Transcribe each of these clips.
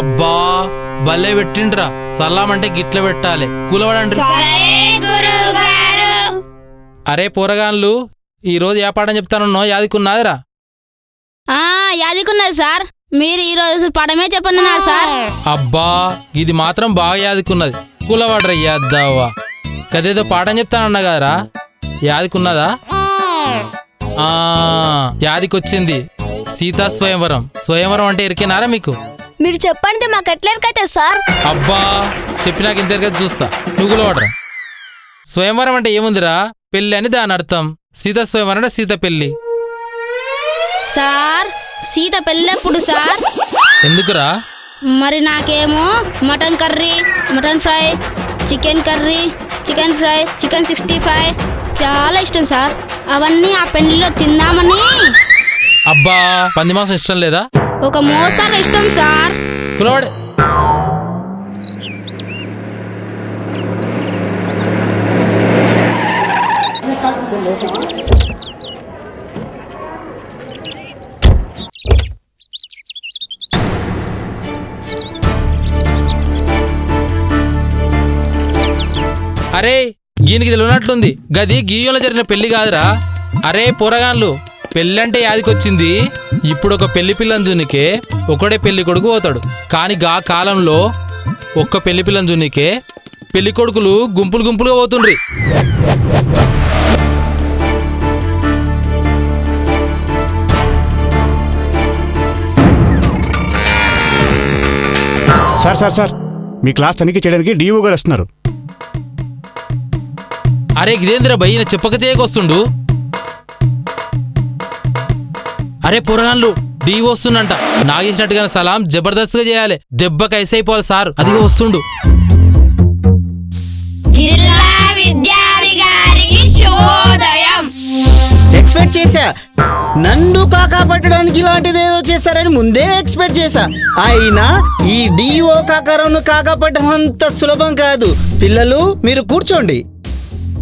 అబ్బా భలే పెట్టిండ్రా. సలాం అంటే గిట్ల పెట్టాలి, కూలవడండి. అరే పోరగాన్లు, ఈరోజు ఏ పాఠం చెప్తానో యాదికున్నాదిరా? యాదికున్నది సార్. మీరు ఈరోజు పాఠమే చెప్పనున్నారు సార్. అబ్బా ఇది మాత్రం బాగా యాదికున్నది. కూలవాడ్రా యాద్దావా. గదేదో పాఠం చెప్తానన్నా కదరా, యాదికున్నదా? యాదికొచ్చింది. సీతా స్వయంవరం. స్వయంవరం అంటే ఎరికేనారా మీకు? మీరు చెప్పండి, మాకు ఎట్లా ఎరకైతే సార్? అబ్బా చెప్పినాక ఇంత ఎరకైతే చూస్తా. నువ్వు కూలవాడ్రా. స్వయంవరం అంటే ఏముందిరా, పెళ్ళి అని దాని అర్థం. సీతా స్వయంవరం అంటే సీత పెళ్ళి. సార్ సీత పెళ్ళెప్పుడు సార్? ఎందుకురా? మరి నాకేమో mutton curry, mutton fry, chicken curry, chicken fry, chicken 65 చాలా ఇష్టం సార్. అవన్నీ ఆ పెళ్లిలో తిందామని. అబ్బా పంది మాంసం ఇష్టం లేదా? ఒక మోస్తారు ఇష్టం సార్. కులవాడే. అరే గీనికి తెలియనట్లుంది, గది గీయంలో జరిగిన పెళ్లి కాదురా. అరే పోరగాన్లు, పెళ్ళంటే యాదికొచ్చింది. ఇప్పుడు ఒక పెళ్లి పిల్లని జునికే ఒకడే పెళ్లి కొడుకు పోతాడు. కాని గా కాలంలో ఒక్క పెళ్లి పిల్లని జునికే పెళ్లి కొడుకులు గుంపులు గుంపులుగా పోతుండ్రి. సార్ సార్ సార్, మీ క్లాస్ తనిఖీ చేయడానికి డిఓ గారు వస్తున్నారు. అరే గిదేంద్ర భయ్య చెప్పక చేయకొస్తుండు. అరే పొరగాన్లు, డీ వస్తుండంట. నాగేసినట్టుగా సలాం జబర్దస్త్గా చేయాలి. దెబ్బకి ఐసైపోవాలి సార్. అదిగో వస్తుండు. ఎక్స్పెక్ట్ చేశా, నన్ను కాకా పట్టడానికి ఇలాంటిదేదో చేశారని ముందే ఎక్స్పెక్ట్ చేశా. అయినా ఈ డిఓ కాకారావును కాకా పట్టడం అంత సులభం కాదు. పిల్లలు మీరు కూర్చోండి.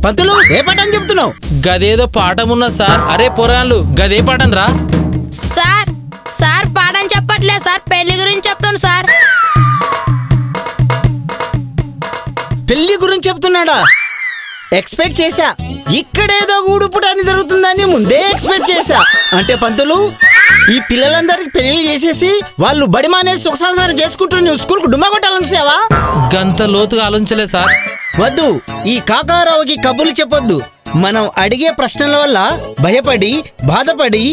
పంతులు ఏ పాఠం చెప్తున్నావు? గదేదో పాఠం ఉన్నా సార్. అరే పొరగాన్లు, గదే పాఠం రా. సార్ సార్ పాఠం చెప్పట్లేదు సార్, పెళ్లి గురించి చెప్తాను సార్. పెళ్లి గురించి చెప్తున్నాడా? ఎక్స్పెక్ట్ చేశా. ఇక్కడేదో గూడుపుటాన్ని జరుగుతుందని ముందే ఎక్స్పెక్ట్ చేశా. అంటే పంతులు, ఈ పిల్లలందరికి పెళ్లి చేసేసి వాళ్ళు బడి మానేసి సుఖ సంసారం చేసుకుంటూ నువ్వు స్కూల్కు డుమ్మా కొట్టాలని చూసావా? గంత లోతుగా ఆలోచించలే సార్. వద్దు, ఈ కాకారావుకి కబుర్లు చెప్పొద్దు. మనం అడిగే ప్రశ్నల వల్ల భయపడి బాధపడి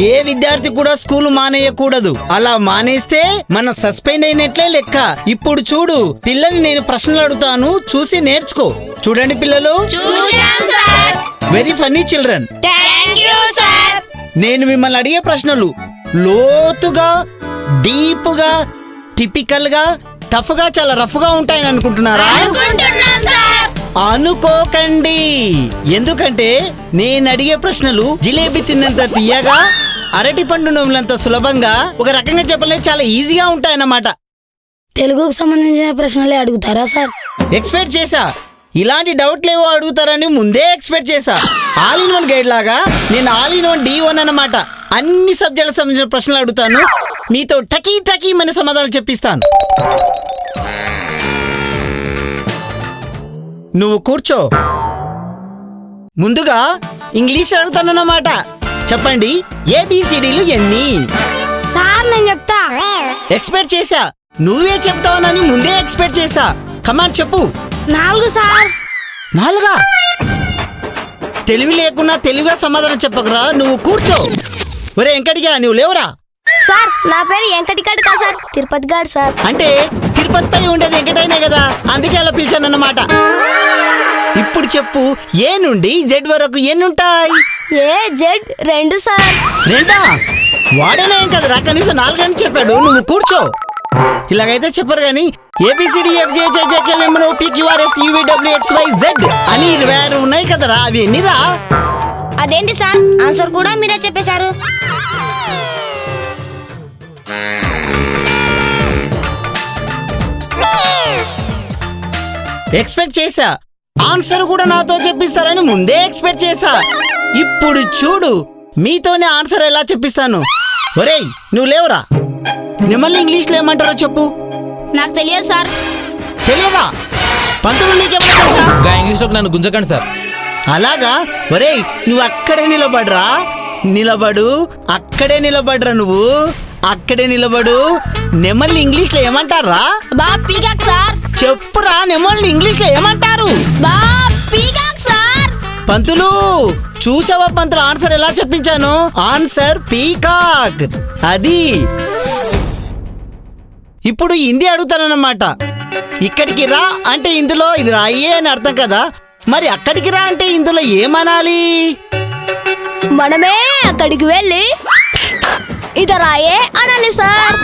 ఏ విద్యార్థి కూడా స్కూల్ మానేయకూడదు. అలా మానేస్తే మనం సస్పెండ్ అయినట్లే లెక్క. ఇప్పుడు చూడు, పిల్లల్ని నేను ప్రశ్నలు అడుగుతాను, చూసి నేర్చుకో. చూడండి పిల్లలు, వెరీ ఫన్నీ చిల్డ్రన్. నేను మిమ్మల్ని అడిగే ప్రశ్నలు లోతుగా, డీప్గా, టిపికల్ గా, టఫ్ గా, చాలా రఫ్ గా ఉంటాయని అనుకుంటున్నారా? అనుకోకండి. ఎందుకంటే నేను అడిగే ప్రశ్నలు జిలేబీ తిన్నంత తీయగా, అరటి పండు నవ్వులంత సులభంగా, ఒక రకంగా చెప్పలేదు చాలా ఈజీగా ఉంటాయన్నమాట. తెలుగుకు సంబంధించిన ప్రశ్నలే అడుగుతారా సార్? ఎక్స్పెక్ట్ చేశా. ఇలాంటి డౌట్లు ఏవో అడుగుతారని ముందే ఎక్స్పెక్ట్ చేశా. ఆల్ ఇన్ వన్ గైడ్ లాగా నేను ఆల్ ఇన్ వన్ D1 అన్నమాట. అన్ని సబ్జెక్టులకు సంబంధించిన ప్రశ్నలు అడుగుతాను, మీతో టకీ టకీ మన సమాధానాలు చెప్పిస్తాను. నువ్వు కూర్చో. ముందుగా ఇంగ్లీష్ అడుగుతానన్నమాట. చెప్పండి, ABCDలు ఎన్ని? సార్ నేను చెప్తా. ఎక్స్పెక్ట్ చేశా. నువ్వే చెప్తావనని ముందే ఎక్స్పెక్ట్ చేశా. కమాన్ చెప్పు. 4 సార్. 4? తెలివి లేకున్నా తెలివిగా సమాధానం చెప్పకరా. నువ్వు కూర్చో. ఒరే వెంకటిగా, నువ్వు లేవురా. సార్ నా పేరు వెంకటిగాడు కాదు సార్, తిరుపతి గాడు సార్. అంటే తిరుపతిపై ఉండేది వెంకటైనే కదా, అందుకే అలా పిలిచానన్నమాట. ఇప్పుడు చెప్పు, ఏ నుండి Z వరకు ఎన్నుంటాయి? AZ 2 sir. 2? వాడేనా ఏం కదరా, కనీసం 4 అని చెప్పాడు. నువ్వు కూర్చో. ఇలాగైతే చెప్పరు గాని ABCDFGHIJKLMNOPQRSTUVWXYZ అని 26 ఉన్నాయి కదరా, అవి ఎన్నిరా? అదేంటి సార్, ఆన్సర్ కూడా మీరే చెప్పేశారు. ఎక్స్పెక్ట్ చేశా. ఆన్సర్ కూడా నాతో చెప్పిస్తారని ముందే ఎక్స్పెక్ట్ చేశా. ఇప్పుడు చూడు, మీతోనే ఆన్సర్ ఎలా చెప్పిస్తాను. ఒరేయ్ నువ్వు లేవురా. నెమలి ఇంగ్లీష్లో ఏమంటారో చెప్పు. నాకు తెలియదు సార్. తెలియదా? పంతులు నీకేమో తెలుసా? గా ఇంగ్లీష్లోకి నన్ను గుంజకండి సార్. అలాగా? ఒరేయ్ నువ్వు అక్కడే నిలబడరా. నిలబడు, అక్కడే నిలబడరా. నువ్వు అక్కడే నిలబడు. నెమలి ఇంగ్లీష్లో ఏమంటారా? బా పీకాక్ సార్. చెప్పురా, నెమలి ఇంగ్లీష్లో ఏమంటారు? బా పీకాక్ సార్. పంతులు చూసావా పంతులు ఆన్సర్ ఎలా చెప్పించాను? Answer peacock. అది ఇప్పుడు హిందీ అడుగుతానన్నమాట. ఇక్కడికి రా అంటే ఇందులో ఇది రాయే అని అర్థం కదా. మరి అక్కడికి రా అంటే ఇందులో ఏమనాలి? మనమే అక్కడికి వెళ్ళి ఇది రాయే అనాలి సార్.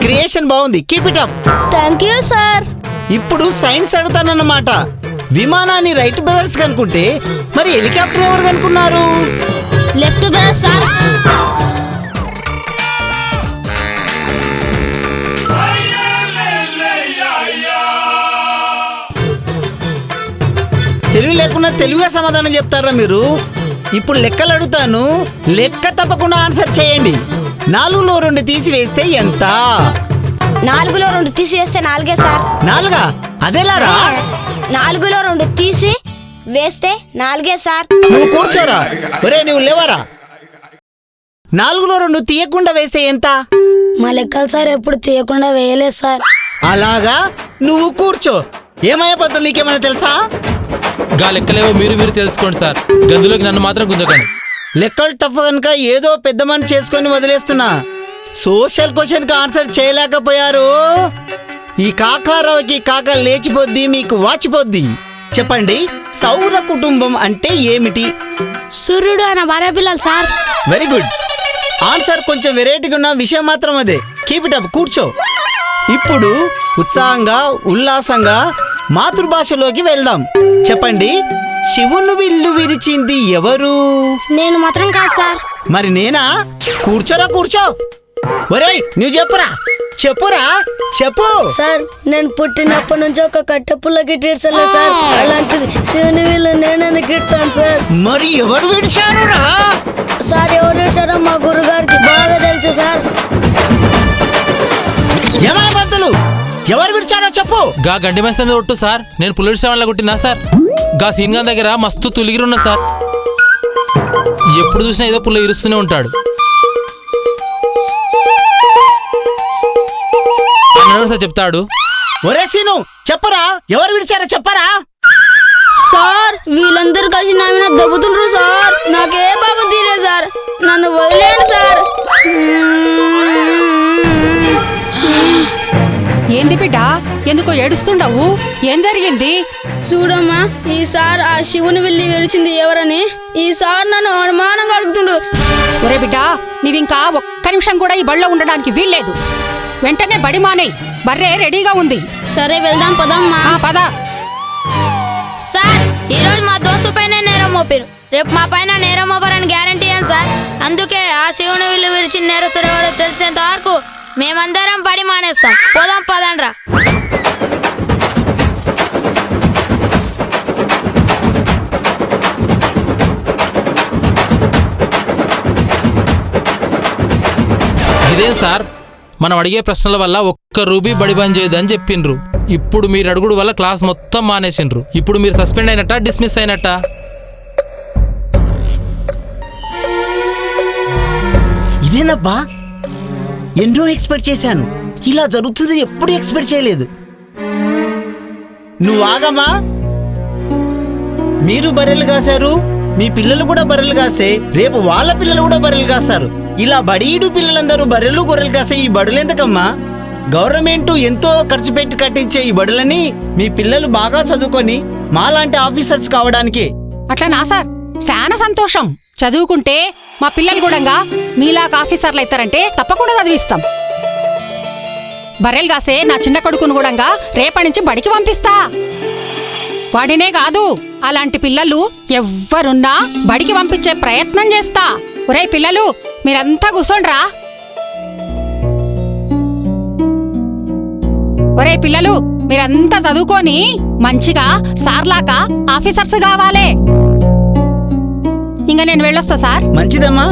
క్రియేషన్ బాగుంది, keep it up. Thank you sir. ఇప్పుడు సైన్స్ అడుగుతానన్నమాట. విమానాన్ని రైట్ బ్రదర్స్ కనుకుంటే మరి హెలికాప్టర్ ఎవరు కనుక్కున్నారు? Left brothers sir. తెలివి లేకుండా తెలివిగా సమాధానం చెప్తారా మీరు? ఇప్పుడు లెక్కలు అడుగుతాను, లెక్క తప్పకుండా ఆన్సర్ చేయండి. 4లో 2 తీసివేస్తే ఎంత? 4లో 2 తీసివేస్తే 4 సార్. 4? అదేలారా? 4లో 2 తీసి వేస్తే 4 సార్. నువ్వు కూర్చోరా. ఒరే నువ్వు లేవరా. 4లో 2 తీయకుండా వేస్తే ఎంత? మా లెక్కలు సార్ ఎప్పుడు తీయకుండా వేయలేదు సార్. అలాగా? నువ్వు కూర్చో. ఏమయ్యా పంతులు నీకేమైనా తెలుసా? గా లెక్కలేవో మీరు తెలుసుకోండి సార్. గదిలోకి నన్ను మాత్రం గుంజకండి. లెక్కలు టఫ్ కనుక ఏదో పెద్ద మని చేసుకొని వదిలేస్తున్నా. సోషల్ క్వశ్చన్ కి ఆన్సర్ చేయలేకపోయారు. ఈ కాకారావుకి కాక లేచిపోద్ది, మీకు వాచిపోద్ది. చెప్పండి, సౌర కుటుంబం అంటే ఏమిటి? సూర్యుడు ఆయన భార్య పిల్లలు సార్. Very good. ఆన్సర్ కొంచెం వెరైటీగా ఉన్న విషయం మాత్రం అదే. కీప్ ఇట్ అప్, కూర్చో. ఇప్పుడు ఉత్సాహంగా ఉల్లాసంగా మాతృభాషలోకి వెళ్దాం. చెప్పండి, శివుని విల్లు విరిచింది ఎవరు? నేను మాత్రం కాదు సార్. మరి నేనా? కూర్చోరా, కూర్చో. ఒరేయ్ నువ్వు చెప్పురా, చెప్పురా, చెప్పు. సార్ నేను పుట్టినప్పటి నుంచి ఒక కట్టె పుల్లకి తీర్చలే సార్. అలాంటిది శివుని వీళ్ళు నేనని గిడతాను సార్. మరి ఎవరు విడిచారురా? సార్ ఎవరు చేశారో మా గురుగారికి బాగా తెలుసు సార్. ఏమయ్య పంతులు, ఎవరు విడిచారో చెప్పు. గా గండి మేస్త మీద ఒట్టు సార్. నేను పుల్లడి సేవన్లా కొట్టినా సార్. గా సీన్ గారి దగ్గర మస్తు తులిగిరున్నా సార్. ఎప్పుడు చూసినా ఏదో పుల్ల ఇరుస్తూనే ఉంటాడు. సార్ చెప్తాడు. ఒరే సీను చెప్పరా, ఎవరు విడిచారో చెప్పరా. సార్ వీళ్ళందరూ కలిసి నా మీద దెబ్బతుండ్రు సార్. నాకే పాపం తీయలేదు సార్. నన్ను వదిలేండి సార్. ఏంది బిడ్డ, ఎందుకో ఏడుస్తుండవు? ఏం జరిగింది? చూడమ్మా, ఈసారి ఆ శివుని వెళ్ళి విరిచింది ఎవరని ఈసారి నన్ను అనుమానంగా అడుగుతుండు. ఒరే బిడ్డ, నీవింకా ఒక్క నిమిషం కూడా ఈ బడిలో ఉండడానికి వీల్లేదు. వెంటనే బడి మానేయ్. బర్రె రెడీగా ఉంది. సరే వెళ్దాం పదమ్మా. పద. సార్ ఈరోజు మా దోస్తు పైన నేరం మోపారు. రేపు మా పైన నేరం మోపారని గ్యారంటీ ఏం సార్? అందుకే ఆ శివుని వీళ్ళు విరిచిన నేరస్తుడు ఎవరో తెలిసేంత వరకు మేమందరం పడి మానేస్తాం. పోదాం పదండ్రా. ఇదేం సార్, మనం అడిగే ప్రశ్నల వల్ల ఒక్క రూబీ బడి బంద్ చేయదని చెప్పిండ్రు. ఇప్పుడు మీరు అడుగుడు వల్ల క్లాస్ మొత్తం మానేసిండ్రు. ఇప్పుడు మీరు సస్పెండ్ అయినట్ట, డిస్మిస్ అయినట్ట? ఇదేనబ్బా, ఎన్నో ఎక్స్పెక్ట్ చేశాను. ఇలా జరుగుతుంది ఎప్పుడు ఎక్స్పెక్ట్ చేయలేదు. నువ్వు ఆగమ్మా. మీరు బర్రెలు కాశారు, మీ పిల్లలు కూడా బర్రెలు కాస్తే రేపు వాళ్ళ పిల్లలు కూడా బర్రెలు కాస్తారు. ఇలా బడీడు పిల్లలందరూ బర్రెలు గొర్రెలు కాస్తే ఈ బడులు ఎందుకమ్మా? గవర్నమెంట్ ఎంతో ఖర్చు పెట్టి కట్టించే ఈ బడులని మీ పిల్లలు బాగా చదువుకొని మాలాంటి ఆఫీసర్స్ కావడానికి. అట్లనా సార్? చాలా సంతోషం. చదువుకుంటే మా పిల్లలు కూడా మీలాగా ఆఫీసర్లు అవుతారంటే తప్పకుండా చదివిస్తాం. బర్రెలు కాసే నా చిన్న కొడుకును కూడా రేపటి నుంచి బడికి పంపిస్తా. వాడినే కాదు, అలాంటి పిల్లలు ఎవ్వరున్నా బడికి పంపించే ప్రయత్నం చేస్తా. ఒరే పిల్లలు, మీరంతా కూర్చోండ్రా. ఒరే పిల్లలు, మీరంతా చదువుకొని మంచిగా సార్లాక ఆఫీసర్స్ కావాలే. ఇంకా నేను వెళ్ళొస్తా సార్. మంచిదమ్మా.